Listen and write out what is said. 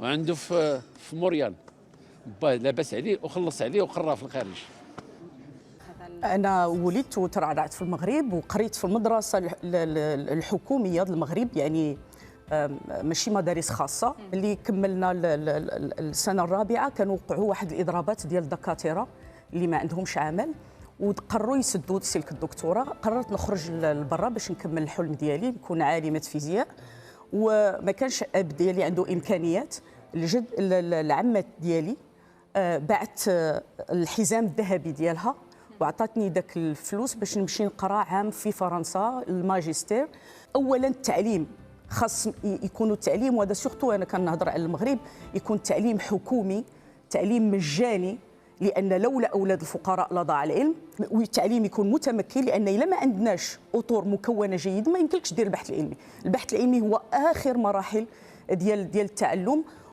وعنده في موريال لاباس عليه وخلص عليه وقرا في الخارج. أنا ولدت وترعرعت في المغرب وقريت في المدرسة الحكومية ديال المغرب، يعني ماشي مدارس خاصة. اللي كملنا السنة الرابعة كانوا وقعوا واحد الإضرابات ديال الدكاترة اللي ما عندهمش عمل، وقرروا يسدوا سلك الدكتوراه. قررت نخرج لبرا باش نكمل الحلم ديالي نكون عالمة فيزياء، وما كانش الاب ديالي عنده امكانيات. العمات ديالي بعت الحزام الذهبي ديالها وعطاتني داك الفلوس باش نمشي نقرا عام في فرنسا الماجستير. اولا التعليم خاص يكونوا التعليم، وهذا سورتو انا كنهضر على المغرب، يكون تعليم حكومي، تعليم مجاني، لان لولا اولاد الفقراء لضاع العلم. والتعليم يكون متمكن، لان الا ما عندناش اطر مكونه جيد ما يمكنلكش دير البحث العلمي. البحث العلمي هو اخر مراحل ديال التعلم.